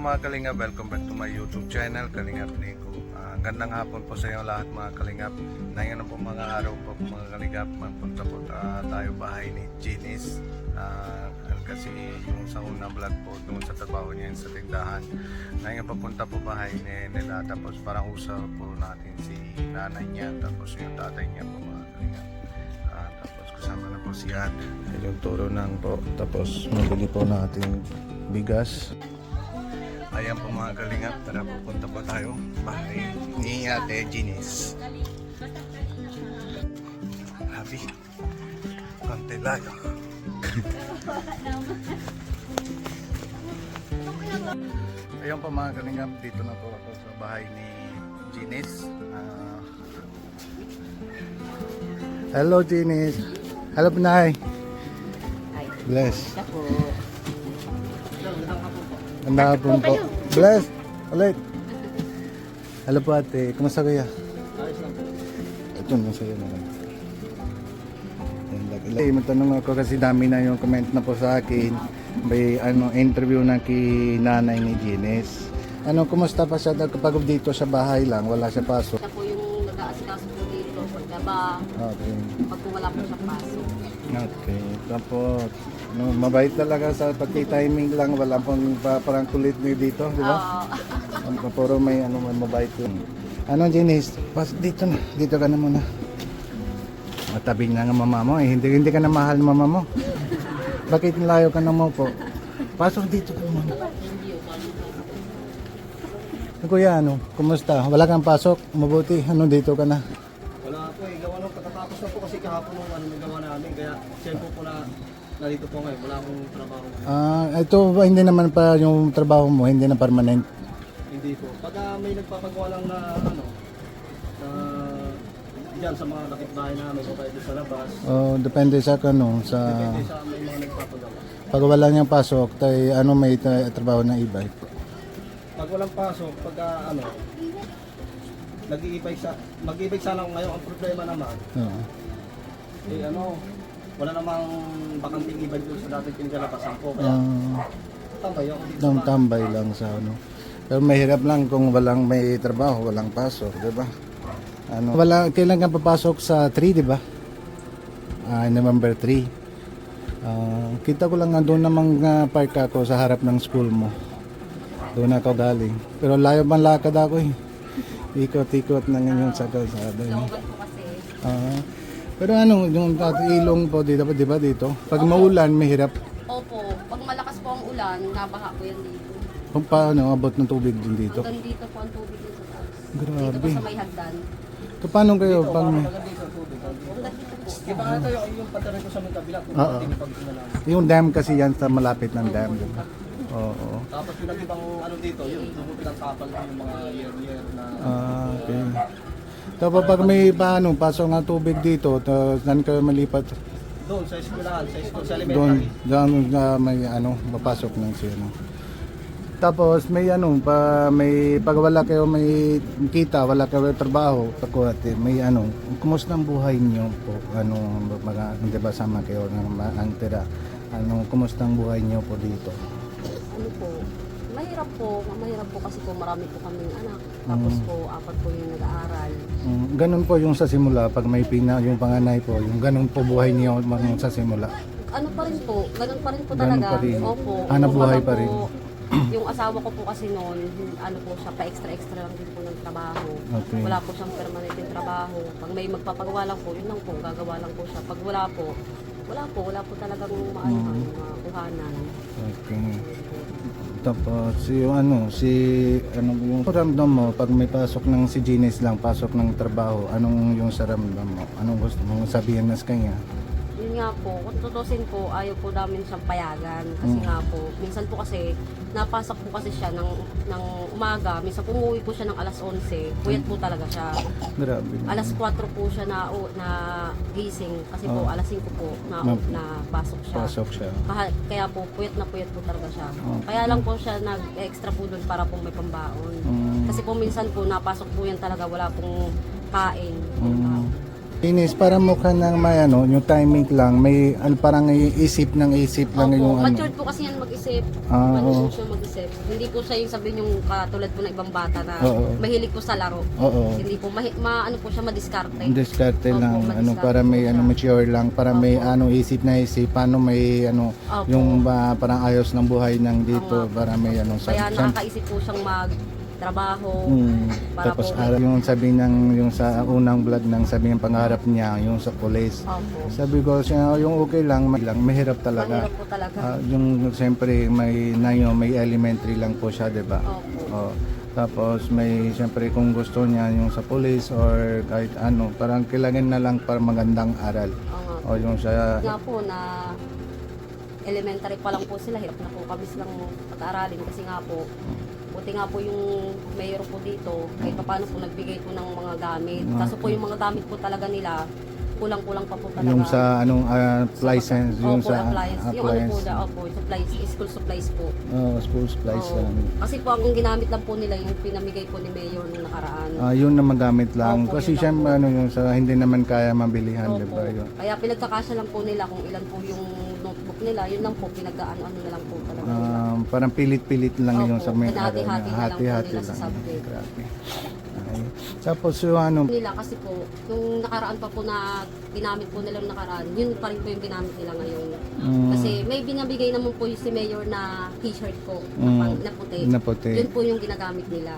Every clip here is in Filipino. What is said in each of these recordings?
mga Kalingap, welcome back to my YouTube channel, Kalingap Nico. Gandang hapon po sa inyo lahat mga Kalingap. Ngayon po mga araw po mga Kalingap, magpunta po tayo bahay ni Janice. Kasi yung sa unang vlog po doon sa trabaho niya sa tindahan. Ngayon papunta po bahay nila, tapos parang usap po natin si nanay niya, tapos yung tatay niya po mga Kalingap. Tapos kasama na po si Ate. Yung turo nang po, tapos mabili po natin bigas. Ayan po mga Kalingap, tara pupunta po tayo bahay ni Ate Janice. Happy konti layo. Ayan po mga Kalingap, dito na po ako sa bahay ni Janice. Hello Janice. Hello Pinay. Bless. Ganda po po. Bless. Ulit. Hello po ate. Kumusta kaya? Ito na sa'yo na lang. Matanong ako kasi dami na yung comment na po sa akin. May interview na kay nanay ni Janice. Kumusta pa siya? Kapag dito sa bahay lang, wala siya pasok. Siya po yung nag-aasikaso po dito. Pagkaba, Okay. pag po wala po siya pasok. Okay. Tapos, mabait talaga sa pagki-timing lang. Wala pong parang kulit niyo dito, di ba? Puro may mabait yun. Janice? Dito na. Dito ka na muna. Matabing na nga mama mo eh. Hindi ka na mahal ng mama mo. Bakit layo ka na mo po? Pasok dito ka muna. Kuya, kumusta? Wala kang pasok? Mabuti. Dito ka na? Wala po eh. Gawa nung katatapos na po kasi kahapon nung nagawa namin. Kaya siya po narito po ngayon. Wala akong trabaho. Ito ba hindi naman pa yung trabaho mo? Hindi na permanent? Hindi po. Pag may nagpapagawa lang na dyan sa mga kapitbahay namin o kaya doon sa labas. Depende sa Depende sa may mga nagpapagawa. Pag wala niyang pasok, may trabaho na iba? Pag walang pasok, mag-iibig sana ako ngayon. Ang problema naman, wala namang bakanting ibig doon sa dating pinagalapasan ko. Kaya tambay ako dito. Tambay lang sa Pero mahirap lang kung walang may trabaho, walang pasok, di ba? Kailan ka papasok sa 3, di ba? November 3. Kita ko lang doon namang park ako sa harap ng school mo. Doon ako galing. Pero layo man lakad ako eh. Ikot-ikot na ngayon sa kalsada. Local po kasi. Pero yung ilong po dito, di ba dito? Pag maulan, mahirap. Opo, pag malakas po ang ulan, nabaha po yan dito. Kung paano abot ng tubig din dito? Hanggang dito po ang tubig dito sa taas. Grabe. Dito po sa may hagdan. So, paano kayo? Pag Hanggang dito ang tubig. Hanggang dito po. Diba ito yung patarin ko sa mga kabila kung Oo. hindi pag namin. yung dam kasi yan sa malapit ng dam, di ba? Oo. Tapos yung nag-ibang dito, yung pinagkapal ko yung mga year na Okay. Tapos pag may pasok ng tubig dito, saan kayo malipat? doon sa eskwelahan, sa Doon, elementary. may mapasok ng siya. Tapos may pag wala kayo may kita, wala kayo trabaho, may kumusta ang buhay niyo po? Di ba sama kayo ng tira? Kumusta ang buhay niyo po dito? Mahirap po kasi po marami po kaming anak. Tapos po, 4 po yung nag-aaral. Ganun po yung sa simula, pag may yung panganay po, yung ganun po buhay niyo sa simula. Ganun pa rin po Ganun talaga. pa rin. Opo. Hanap buhay Kumbaga pa rin. po, yung asawa ko po kasi noon, po siya, pa-extra lang din po ng trabaho. Okay. Wala po siyang permanent yung trabaho. Pag may magpapagawa lang po, yun lang po, gagawa lang po siya. Pag wala po talagang makuhanan. Okay. Tapos yung ramdam mo pag may pasok ng si Janice lang, pasok ng trabaho, anong yung sa ramdam mo? Anong gusto mong sabihin na sa kanya? Yun nga po, kung tutusin po, ayaw po namin siyang payagan. Kasi nga po, minsan po kasi, napasok po kasi siya ng umaga. Minsan umuwi po siya ng alas 11. Puyat po talaga siya. Grabe. Alas 4 po siya na gising. Kasi po, alas 5 po na pasok siya. Pasok siya. Kaya po, puyat po talaga siya. Kaya lang po siya nag-extra po doon para po may pambaon. Kasi po minsan po, napasok po yan talaga, wala pong kain. Inis, para mukha ng may ano, yung timing lang, may parang isip lang Opo, yung ano. matured po kasi yan mag-isip. Ah, Ano oo. po siya mag-isip. Hindi po siya yung sabihin yung katulad po ng ibang bata na Oo. mahilig po sa laro. Oo. Hindi po, ano po siya madiskarte. Diskarte Opo, lang, madiskarte ano, para may po ano, siya. mature lang, para may Opo. ano, isip na isip, paano may ano, Opo. yung parang ayos ng buhay ng dito, Oo nga. para may ano, Kaya nakakaisip po siyang magtrabaho. Para tapos po- yung sabi ng yung sa unang vlog ng sabi ng pangarap niya yung sa police. Opo. Sabi ko siya yung okay lang, mahirap talaga. Mahirap po talaga. Yung siyempre may elementary lang po siya, 'di ba? Opo. Oh. Tapos may siyempre kung gusto niya yung sa police or kahit ano, parang kailangan na lang para magandang aral. Oo nga. O yung sa Nga po na elementary pa lang po sila, hirap na po kami silang pag-aaralin kasi nga po, buti nga po yung mayor po dito, kahit paano po nagbigay po ng mga gamit. Kaso po yung mga gamit po talaga nila, kulang-kulang pa po talaga. yung sa anong license, yung Opo, sa appliance. Yung ano po, supplies, school supplies po. school supplies Oo. lang. Kasi po ang ginamit lang po nila yung pinamigay po ni Mayor nung nakaraan. Yun na magamit lang. Opo, Kasi yun lang siyempre po. ano yung sa hindi naman kaya mabilihan, Opo. di ba? Yun. Kaya pinagkakasya lang po nila kung ilan po yung notebook nila, yun lang po, pinag-ano na lang po talaga nila. Parang pilit-pilit lang Opo, yung sa may hinati-hati na lang po hati-hati nila sa lang. subject. Grabe. Ay. Tapos yung ano, Nila kasi po, yung nakaraan pa po na ginamit po nila yung nakaraan, yun pa rin po yung ginamit nila ngayon. Kasi may binabigay naman po yung si Mayor na t-shirt po, na puti. na puti. Yun po yung ginagamit nila.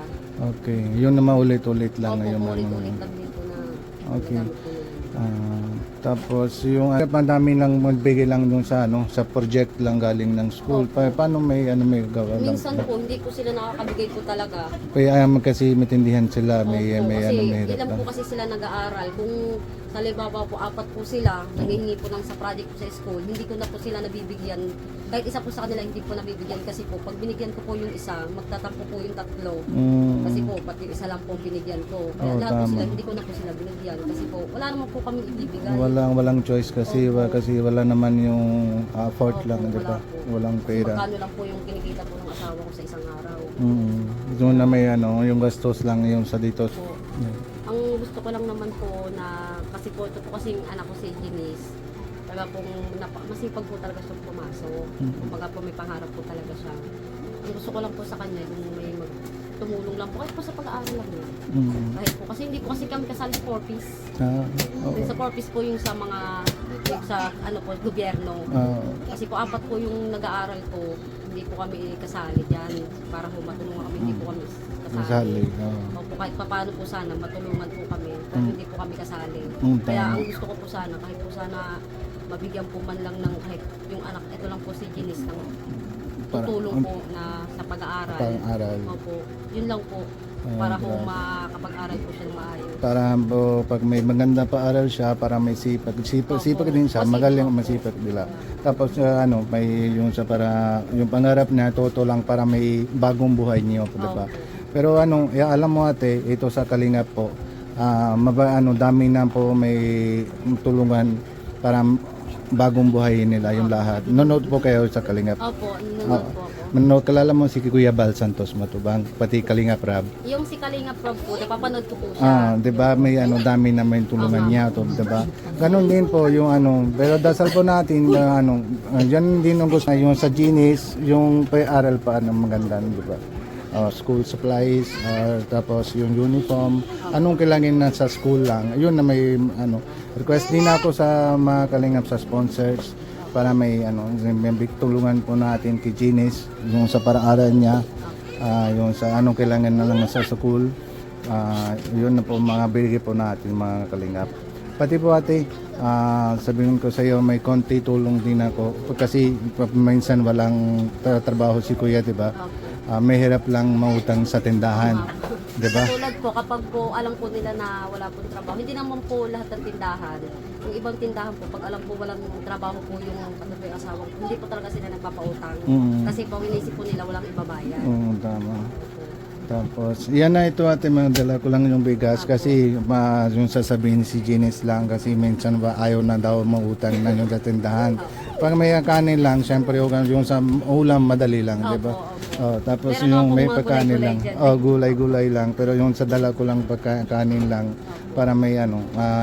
Okay. Yun na maulit-ulit lang Opo, yung ano. ulit-ulit lang din po na Okay. ginagamit po nila. Tapos yung madami lang magbigay lang dun sa ano, sa project lang galing ng school. Paano may ano may gawa lang? Minsan po, hindi po sila nakakabigay po talaga. Kaya kasi matindihan sila, may Opo, may kasi ano may hirap ilan lang. po kasi sila nag-aaral. Kung sa Libaba po, 4 po sila, nanghihingi po ng sa project po sa school, hindi ko na po sila nabibigyan. Kahit isa po sa kanila, hindi po nabibigyan kasi po, pag binigyan ko po yung isa, magtatampo po yung 3. Kasi po, pati isa lang po binigyan ko. Kaya Oo, lahat po tama. sila, hindi ko na po sila binigyan. Kasi po, wala naman po kami ibibigay. Walang choice kasi Opo. kasi wala naman yung effort Opo, lang, di ba? wala po. Walang pera. Magkano lang po yung kinikita po ng asawa ko sa isang araw. Doon na may ano, yung gastos lang yung sa dito. Po. Ang gusto ko lang naman po na, kasi po, ito po kasing anak ko si Janice, talaga pong masipag po talaga siyang pumasok. Kumbaga po may pangarap po talaga siya. Ang gusto ko lang po sa kanya, yung may tumulong lang po, kahit po sa pag-aaral lang niya. Kahit po, kasi hindi po kasi kami kasali sa 4Ps. Oo. Yung sa 4Ps po yung sa mga, yung sa ano po, gobyerno. Kasi po 4 po yung nag-aaral po, hindi po kami kasali dyan. Para po matulungan kami, hindi po kami Kasali. kasali. Oo. Opo, kahit paano po sana, matulungan po kami. Pero hindi po kami kasali. Mm, Kaya tama. ang gusto ko po sana, kahit po sana mabigyan po man lang ng kahit yung anak, ito lang po si Janice ng tutulong po na sa pag-aaral. Pang-aral. Opo, yun lang po. Para po makapag-aral po siya ng maayos. Para pag may maganda pa aral siya, para may sipag din siya, Masipag. magaling masipag nila. Tapos ano, may yung sa para yung pangarap niya toto lang para may bagong buhay niyo, di ba? Opo. Pero ano, alam mo ate, ito sa Kalingap po, dami na po may tulungan para bagong buhay nila yung lahat. Nanood po kayo sa Kalingap. Opo, nanonood po ako. Manood, kalala mo si Kuya Bal Santos Matubang, pati Kalingap Rab. Yung si Kalinga Prab po, napapanood ko po siya. 'Di ba may dami na may tulungan niya to, 'di ba? Ganon din po yung pero dasal po natin na diyan din ang gusto yung sa Genius, yung pag-aral pa ng maganda, 'di ba? School supplies, tapos yung uniform, anong kailangan na sa school lang. Yun na may request din ako sa mga Kalingap sa sponsors para may may tulungan po natin kay Genius yung sa para-aral niya, yung sa anong kailangan na lang sa school. Yun na po mga bigay po natin mga Kalingap. Pati po ate, sabihin ko sa iyo may konti tulong din ako kasi minsan walang trabaho si Kuya, 'di ba? May hirap lang mautang sa tindahan, 'di ba? Tulad po, kapag po alam po nila na wala pong trabaho, hindi naman po lahat ng tindahan. Yung ibang tindahan po, pag alam po walang trabaho po yung katabi asawa ko, hindi po talaga sila nagpapautang. Kasi po, inisip po nila walang ibabayad. Tama. Tapos, yan na ito ate, madala ko lang yung bigas kasi yung sasabihin si Genius lang kasi minsan ba ayaw na daw mautang na yung sa tindahan. Pag may kanin lang, syempre yung sa ulam madali lang, di ba? Opo, opo. Oh, tapos Meron yung akong may mga pagkanin gulay-gulay lang. dyan. Oh, gulay-gulay lang. Pero yung sa dala ko lang pagkanin lang para may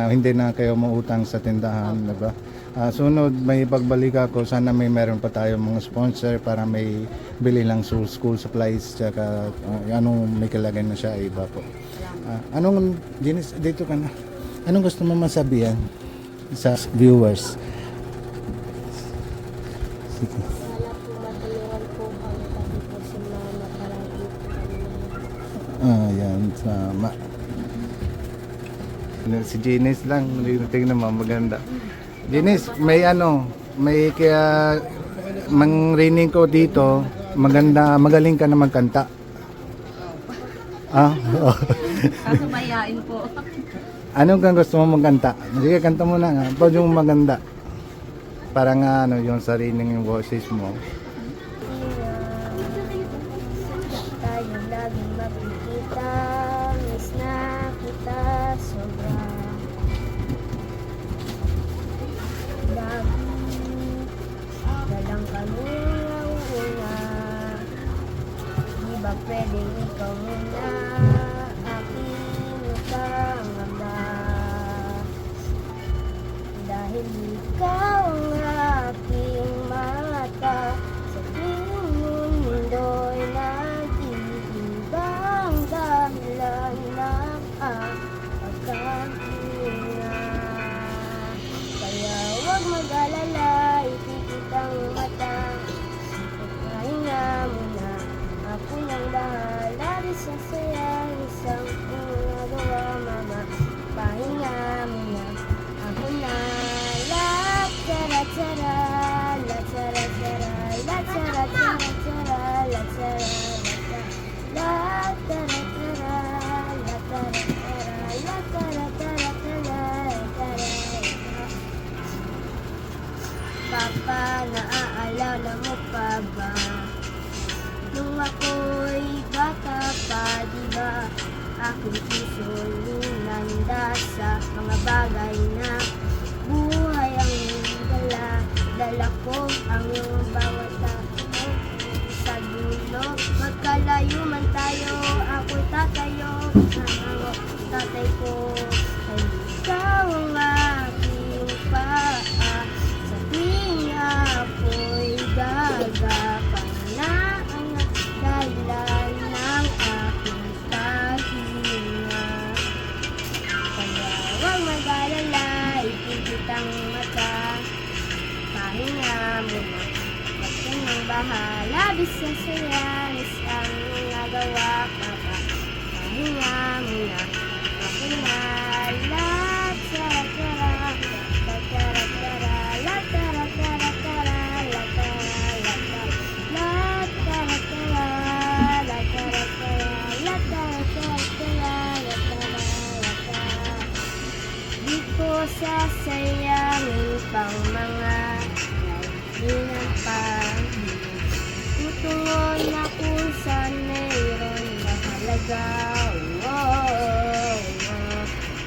hindi na kayo mautang sa tindahan, di ba? Sunod, may pagbalik ako, sana may meron pa tayo mga sponsor para may bili lang school supplies tsaka anong may kalagay na siya iba po. Anong Jenis, dito ka na. Anong gusto mo masabihan sa viewers? Sige. Sana po matulungan po kami kasi po si mama palagi po kami. Yan, sama. Si Jenis lang, tingnan mo, maganda. Jenis, may kaya mangrining ko dito, magaling ka na magkanta. Kaso mayayain po. Anong kang gusto mo magkanta? Sige, kanta mo na nga. Pag yung maganda. Para nga yung sariling yung boses mo. Tayo laging makikita, miss na kita sobra. Lagi na lang kami nauuna. Di ba pwedeng ikaw muna aking nakangamba? Dahil ikaw ang aking mata sa tuwing mundo'y nag-iibang dahilan ng pagkahinga. Kaya huwag mag-alala, ipikit ang mata. Pagkahinga muna, ako nang bahala. Di sa saya, isang ginagawa, mama. Pahinga muna, ako na. La tara tara, la tara tara, la tara tara tara, la tara la tara tara, la tara tara, la tara tara tara, tara. Papa, naaalala mo pa ba? Nung ako'y bata pa, di ba? Aking puso'y linanda sa mga bagay na buhay ang dala. Dala ko ang iyong bawat ako sa dulo. Magkalayo man tayo, ako'y tatayo. Ang tatay ko ay ikaw ang aking paa. Sa tuwing ako'y gagapang na ang dahilan ng aking pahinga. Kaya huwag mag-alala, ipigit ang mata. Pahinga muna, huwag ka nang bahala. Bisa saya, is ang nagawa ka pa. Pahinga muna, ako na. La tara tara, la tara tara, la tara tara tara, la tara la tara, la tara tara, la tara tara, la tara tara tara, la tara la tara. Di ko sasayangin pang mga kaibigan pa. Tutungon na kung saan mayroon na halaga.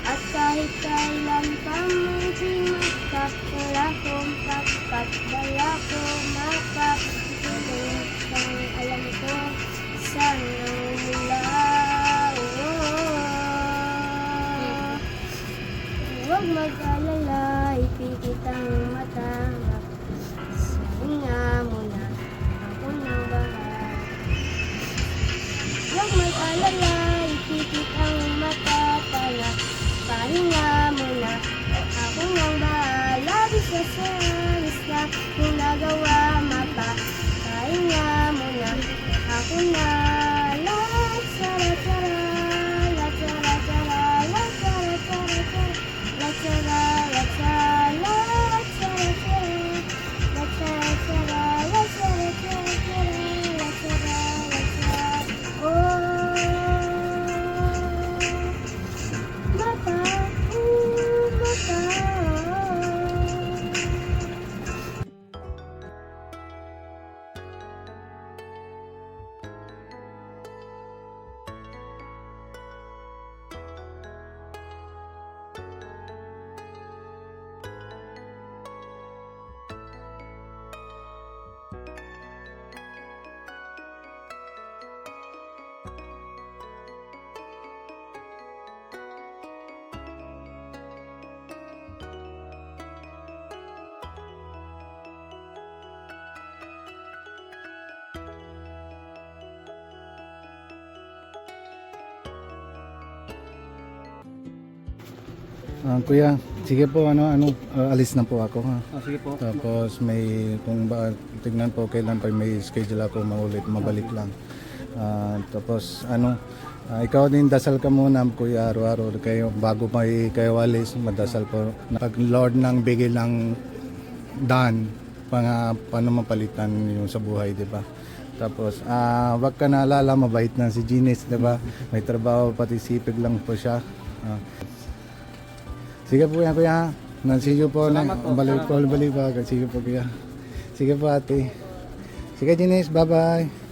At kahit kailan pa maging magkakala kong kapatdala ko makapitulong kang alam ko saan mula. Huwag mag-alala, ipikit ang mata. Pahinga muna, ako nang bahala. Huwag mag-alala, ipikit ang mata. Pahinga muna, ako nang bahala. Di sa sanis na kung nagawa mapa. Pahinga muna, ako na. La tara tara, la tara tara, la tara tara tara, la tara la tara, la tara tara, la tara tara, la tara tara tara, la tara la tara. Oh, mata, mata. Kuya, sige po, alis na po ako ha. Sige po. Tapos may, kung ba, tignan po kailan pa may schedule ako maulit, mabalik lang. Tapos ikaw din dasal ka muna kuya araw-araw kayo bago kayo walis, madasal po. Pag Lord nang bigay ng daan, paano mapalitan yung sa buhay, di ba? Tapos, wag ka naalala, mabait na si Genius, di ba? May trabaho, pati sipag lang po siya. Sige po yan, kuya. See you po. Salamat po. Balik pa. Sige po, kuya. Sige po, ate. Sige, Genius. Bye-bye.